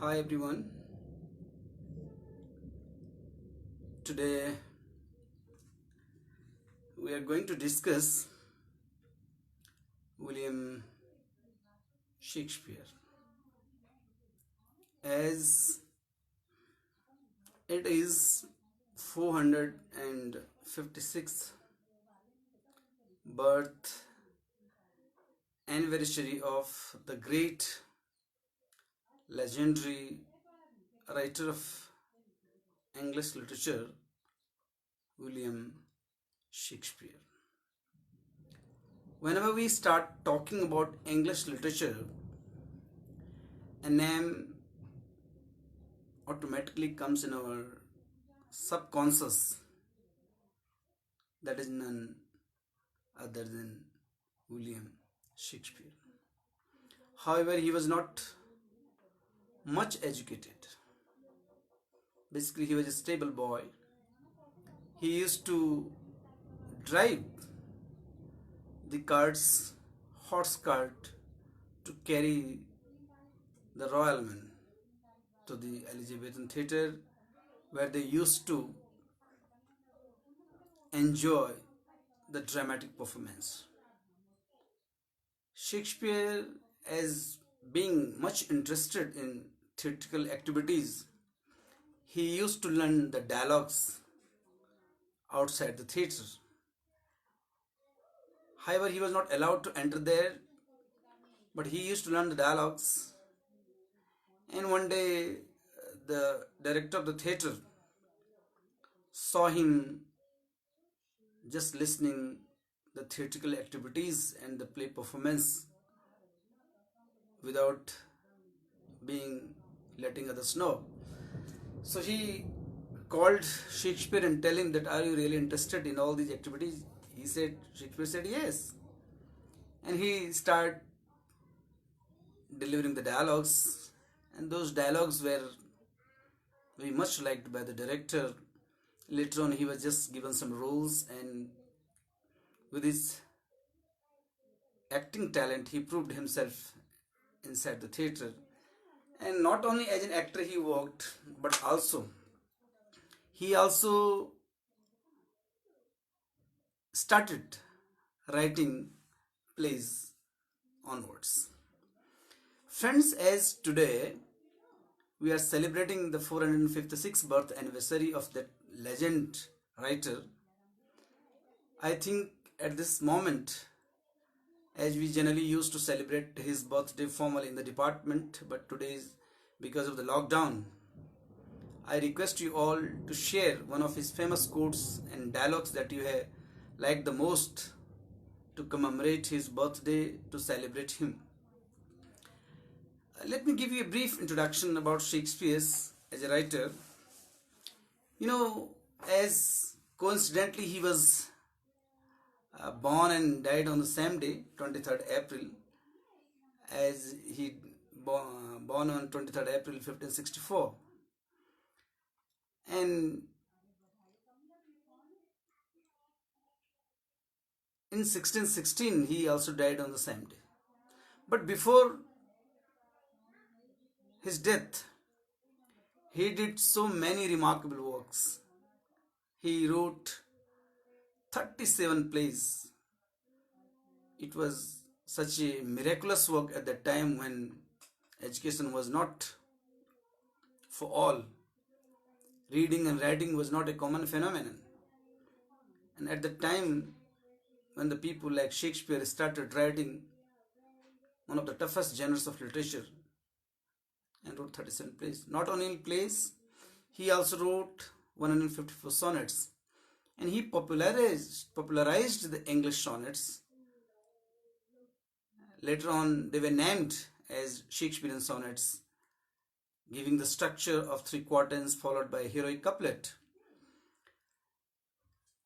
Hi everyone. Today we are going to discuss William Shakespeare. As it is 456th birth anniversary of the great legendary writer of English literature William Shakespeare. Whenever we start talking about English literature, a name automatically comes in our subconscious, that is none other than William Shakespeare. However, he was not much educated. Basically, he was a stable boy. He used to drive the carts, horse cart, to carry the royal men to the Elizabethan theatre, where they used to enjoy the dramatic performance. Shakespeare, as being much interested in theatrical activities, he used to learn the dialogues outside the theatre. However, he was not allowed to enter there, but he used to learn the dialogues. And one day, the director of the theatre saw him just listening the theatrical activities and the play performance without being letting others know. So he called Shakespeare and tell him that, are you really interested in all these activities? Shakespeare said yes. And he started delivering the dialogues, and those dialogues were very much liked by the director. Later on, he was just given some roles, and with his acting talent, he proved himself inside the theatre. And not only as an actor he worked, but he also started writing plays onwards. Friends, as today we are celebrating the 456th birth anniversary of that legend writer, I think at this moment, as we generally used to celebrate his birthday formally in the department, but today is because of the lockdown, I request you all to share one of his famous quotes and dialogues that you have liked the most to commemorate his birthday, to celebrate him. Let me give you a brief introduction about Shakespeare as a writer. As coincidentally he was born and died on the same day, 23rd April, as he born on 23rd April 1564. And in 1616 he also died on the same day. But before his death, he did so many remarkable works. He wrote 37 plays. It was such a miraculous work at that time when education was not for all. Reading and writing was not a common phenomenon. And at the time when the people like Shakespeare started writing one of the toughest genres of literature and wrote 37 plays. Not only plays, he also wrote 154 sonnets. And he popularized the English sonnets. Later on, they were named as Shakespearean sonnets, giving the structure of three quatrains followed by a heroic couplet.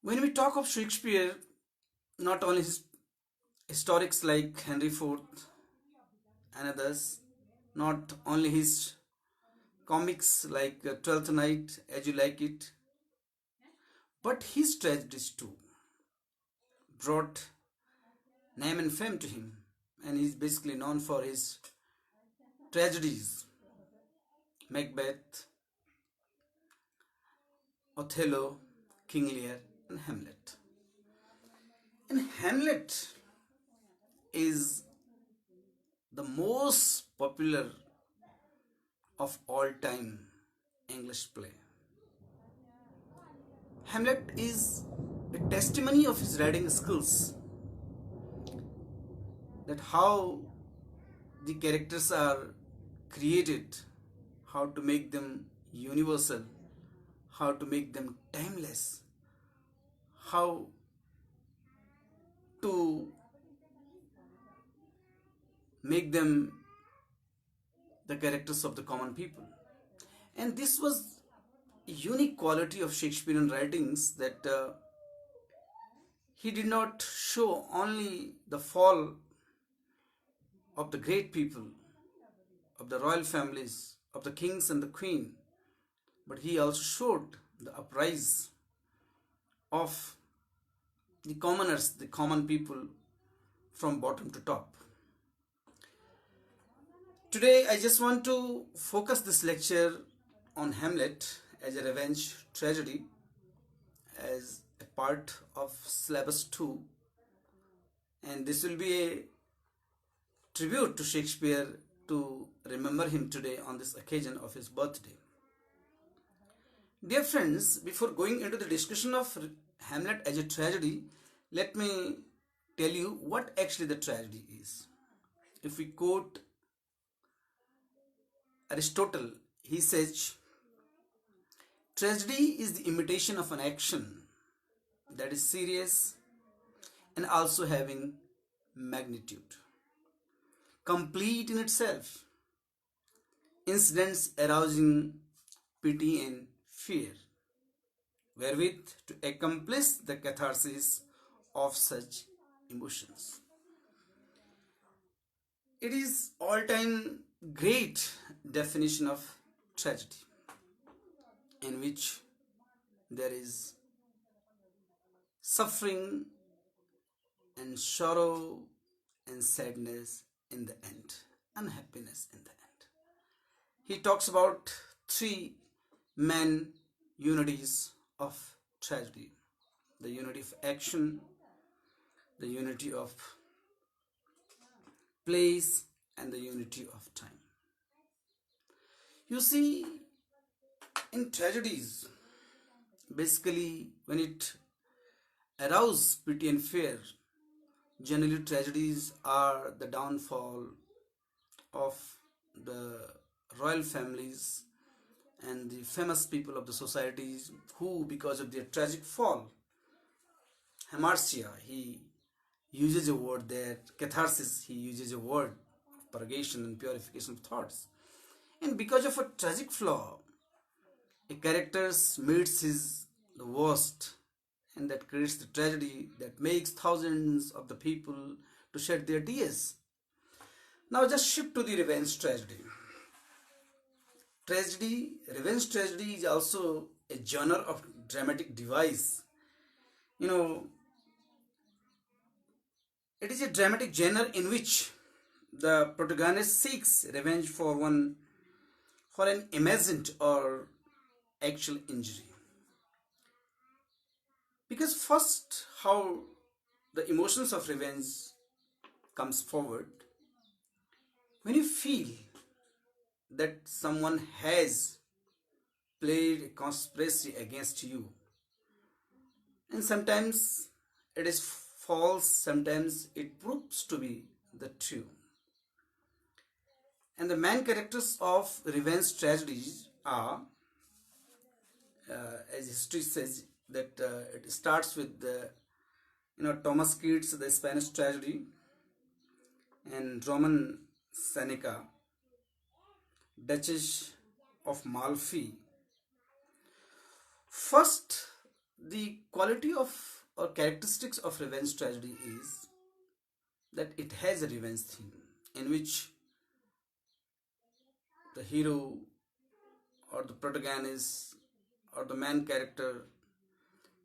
When we talk of Shakespeare, not only his historics like Henry IV and others, not only his comics like Twelfth Night, As You Like It, but his tragedies too brought name and fame to him, and he's basically known for his tragedies. Macbeth, Othello, King Lear, and Hamlet. And Hamlet is the most popular of all time English play. Hamlet is a testimony of his writing skills, that how the characters are created, how to make them universal, how to make them timeless, how to make them the characters of the common people. And this was a unique quality of Shakespearean writings, that he did not show only the fall of the great people, of the royal families, of the kings and the queen, but he also showed the uprise of the commoners, the common people, from bottom to top. Today, I just want to focus this lecture on Hamlet as a revenge tragedy, as a part of syllabus 2, and this will be a tribute to Shakespeare, to remember him today on this occasion of his birthday. Dear friends, before going into the discussion of Hamlet as a tragedy, let me tell you what actually the tragedy is. If we quote Aristotle, he says, tragedy is the imitation of an action that is serious and also having magnitude, complete in itself, incidents arousing pity and fear, wherewith to accomplish the catharsis of such emotions. It is all-time great definition of tragedy, in which there is suffering and sorrow and sadness in the end, unhappiness in the end. He talks about three main unities of tragedy: the unity of action, the unity of place, and the unity of time. You see, in tragedies, basically when it arouses pity and fear, generally tragedies are the downfall of the royal families and the famous people of the societies, who, because of their tragic fall, hamartia, he uses a word there, catharsis, he uses a word of purgation and purification of thoughts. And because of a tragic flaw, a character meets his the worst, and that creates the tragedy that makes thousands of the people to shed their tears. Now just shift to the revenge tragedy. Revenge tragedy is also a genre of dramatic device. You know, it is a dramatic genre in which the protagonist seeks revenge for an imagined or actual injury. Because first, how the emotions of revenge comes forward when you feel that someone has played a conspiracy against you, and sometimes it is false, sometimes it proves to be the true. And the main characters of revenge tragedies are, as history says, that it starts with Thomas Keats, the Spanish tragedy, and Roman Seneca, Duchess of Malfi. First, the quality of or characteristics of revenge tragedy is that it has a revenge theme, in which the hero or the protagonist or the main character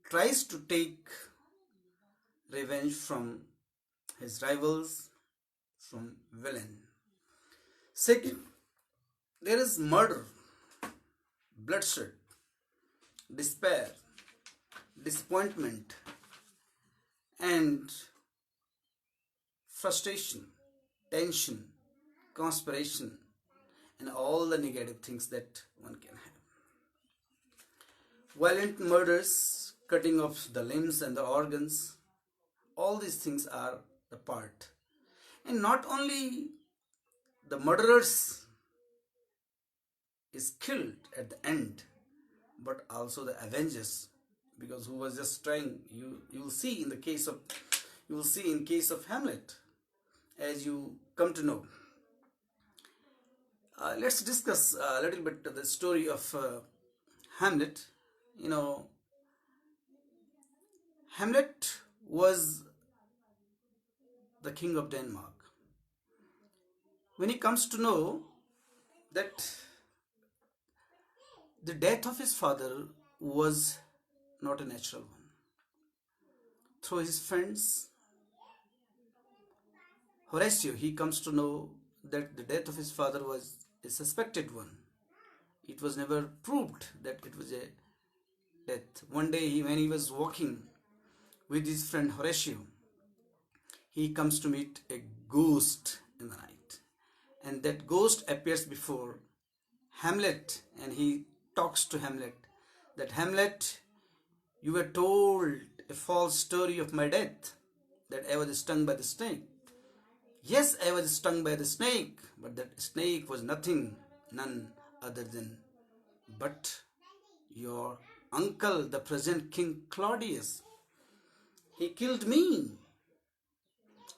tries to take revenge from his rivals, from villain. Second, there is murder, bloodshed, despair, disappointment, and frustration, tension, conspiration, and all the negative things that one can have. Violent murders, cutting off the limbs and the organs, all these things are the part. And not only the murderers is killed at the end, but also the avengers, because who was just trying, you will see in the case of, you will see in case of Hamlet, as you come to know. Let's discuss a little bit the story of Hamlet. You know, Hamlet was the king of Denmark. When he comes to know that the death of his father was not a natural one, through his friends Horatio, he comes to know that the death of his father was a suspected one. It was never proved that it was a death. One day, when he was walking with his friend Horatio, he comes to meet a ghost in the night. And that ghost appears before Hamlet, and he talks to Hamlet that, Hamlet, you were told a false story of my death, that I was stung by the snake. Yes, I was stung by the snake, but that snake was none other than but your uncle, the present King Claudius. He killed me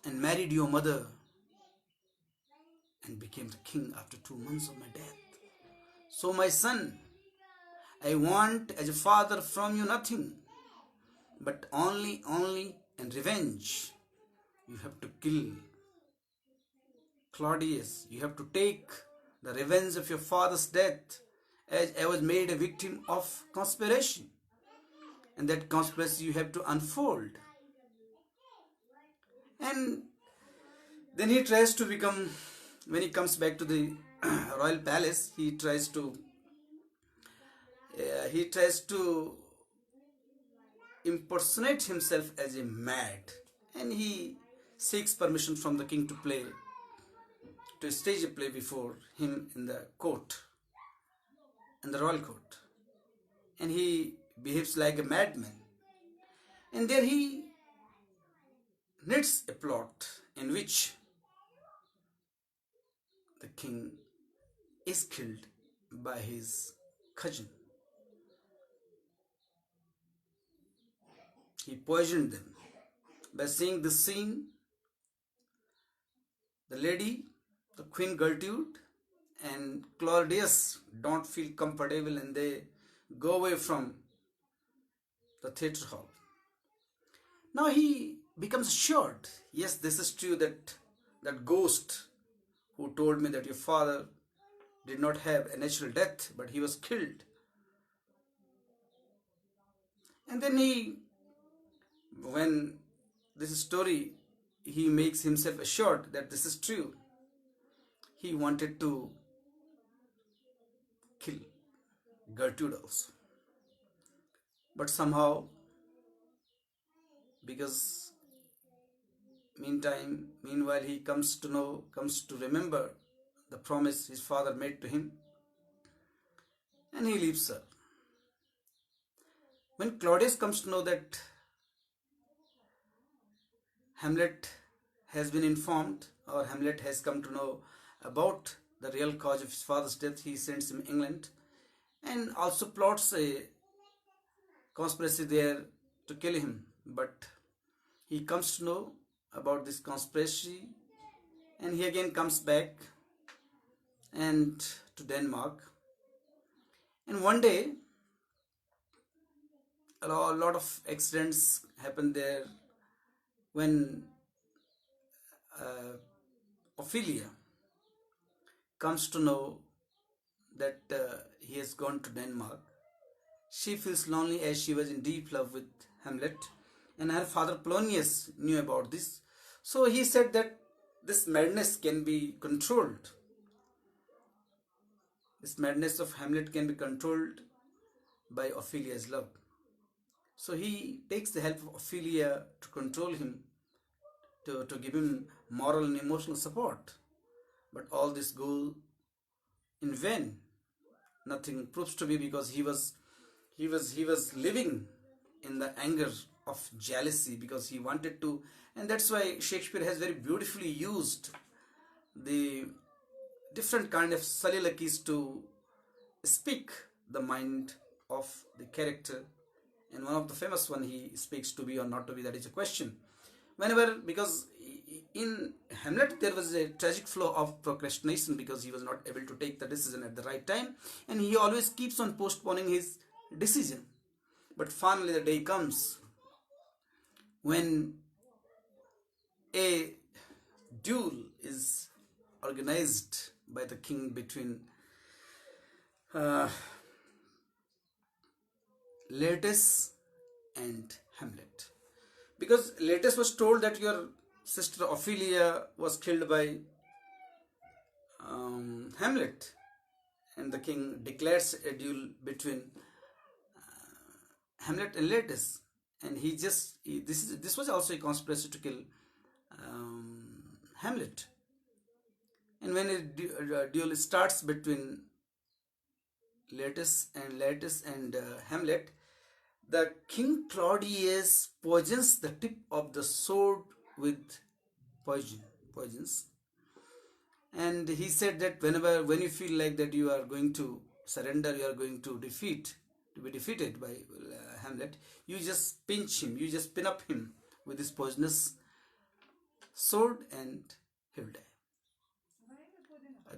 and married your mother and became the king after 2 months of my death. So my son, I want as a father from you nothing, but only and revenge. You have to kill Claudius. You have to take the revenge of your father's death, as I was made a victim of conspiration. And that conspiracy you have to unfold. And then he tries to become, when he comes back to the royal palace, he tries to impersonate himself as a mad, and he seeks permission from the king to stage a play before him in the court, in the royal court, and he behaves like a madman. And there he knits a plot in which the king is killed by his cousin. He poisoned them. By seeing this scene, the lady, the Queen Gertrude, and Claudius don't feel comfortable, and they go away from the theatre hall. Now he becomes assured, yes, this is true, that ghost who told me that your father did not have a natural death, but he was killed. And then when this story, he makes himself assured that this is true. He wanted to kill Gertrude also. But somehow, because meanwhile he comes to remember the promise his father made to him, and he leaves her. When Claudius comes to know that Hamlet has been informed, or Hamlet has come to know about the real cause of his father's death, he sends him England and also plots a conspiracy there to kill him. But he comes to know about this conspiracy, and he again comes back and to Denmark. And one day, a lot of accidents happen there when Ophelia comes to know that he has gone to Denmark. She feels lonely, as she was in deep love with Hamlet, and her father Polonius knew about this. So he said that this madness can be controlled This madness of Hamlet can be controlled by Ophelia's love. So he takes the help of Ophelia to control him, to give him moral and emotional support. But all this goes in vain. Nothing proves to be, because he was living in the anger of jealousy, because he wanted to. And that's why Shakespeare has very beautifully used the different kind of soliloquies to speak the mind of the character. And one of the famous one, he speaks to be or not to be, that is a question. Whenever, because in Hamlet there was a tragic flow of procrastination, because he was not able to take the decision at the right time, and he always keeps on postponing his decision. But finally the day comes when a duel is organized by the king between uh, Laertes and Hamlet. Because Laertes was told that your sister Ophelia was killed by Hamlet, and the king declares a duel between Hamlet and Laertes, and this was also a conspiracy to kill Hamlet. And when a duel starts between Laertes and Hamlet, the King Claudius poisons the tip of the sword with poisons, and he said that when you feel like that you are going to surrender, you are going to be defeated by Hamlet, you just pinch him, you just pin up him with this poisonous sword, and he will die.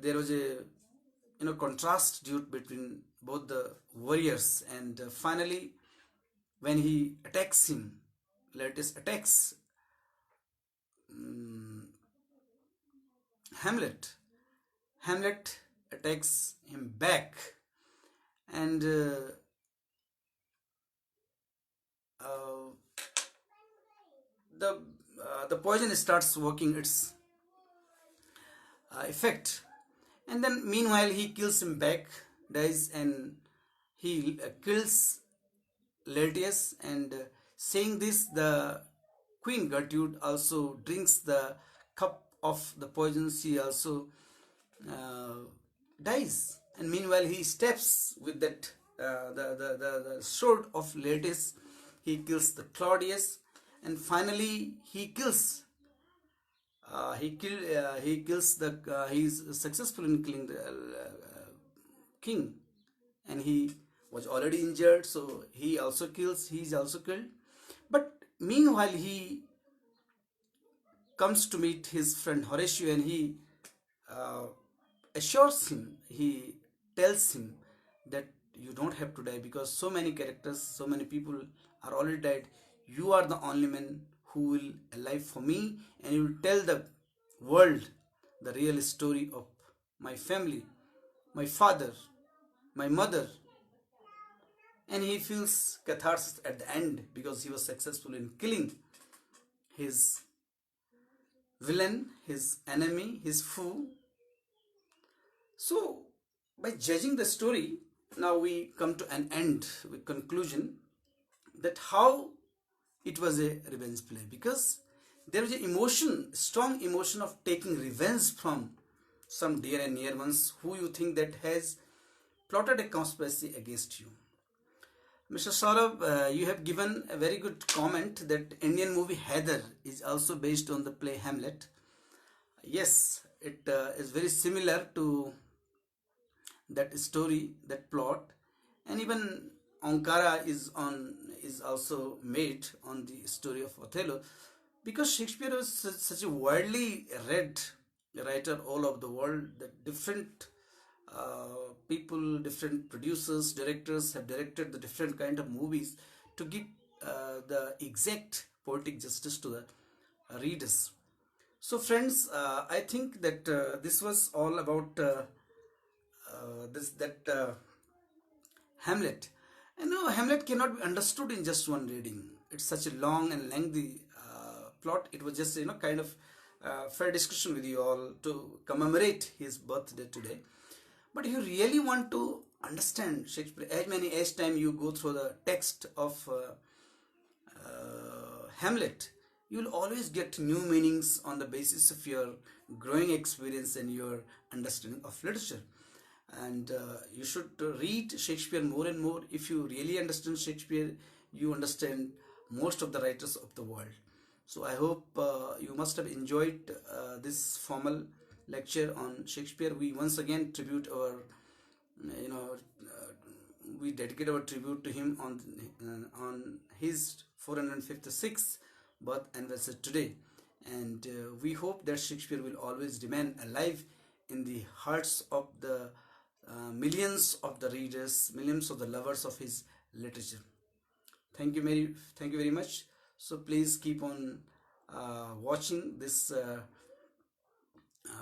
There was a contrast due between both the warriors, and finally when he attacks him, Laertes attacks Hamlet. Hamlet attacks him back, and uh, the poison starts working its effect, and then meanwhile he kills him back, dies, and he kills Laertes. And saying this, the Queen Gertrude also drinks the cup of the poison. She also uh, dies, and meanwhile he steps with that the sword of Laertes. He kills the Claudius, and finally he kills. He kills the. He is successful in killing the king, and he was already injured, so he also kills. He is also killed. But meanwhile, he comes to meet his friend Horatio, and he uh, assures him. He tells him that you don't have to die, because so many characters, so many people are already died. You are the only man who will alive for me, and you will tell the world the real story of my family, my father, my mother. And he feels catharsis at the end, because he was successful in killing his villain, his enemy, his foe. So by judging the story, now we come to an end with conclusion that how it was a revenge play, because there was an emotion, strong emotion of taking revenge from some dear and near ones who you think that has plotted a conspiracy against you. Mr. Saurabh, you have given a very good comment that Indian movie Heather is also based on the play Hamlet. Yes, it is very similar to that story, that plot, and even Ankara is also made on the story of Othello, because Shakespeare was such a widely read writer all over the world that different people, different producers, directors have directed the different kind of movies to give the exact poetic justice to the readers. So, friends, I think that this was all about this that Hamlet. And no, Hamlet cannot be understood in just one reading. It's such a long and lengthy plot. It was just kind of fair discussion with you all to commemorate his birthday today. But you really want to understand Shakespeare, as time you go through the text of Hamlet, you will always get new meanings on the basis of your growing experience and your understanding of literature. And you should read Shakespeare more and more. If you really understand Shakespeare, you understand most of the writers of the world. So I hope you must have enjoyed this formal lecture on Shakespeare. We once again tribute our, you know, we dedicate our tribute to him on his 456th birth anniversary today, and we hope that Shakespeare will always remain alive in the hearts of the millions of the readers, millions of the lovers of his literature. Thank you very much. So please keep on watching this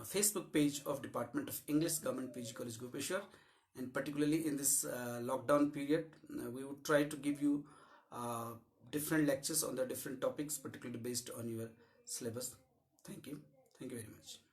Facebook page of Department of English, Government PG College Gopeshwar, and particularly in this lockdown period, we would try to give you uh, different lectures on the different topics, particularly based on your syllabus. Thank you very much.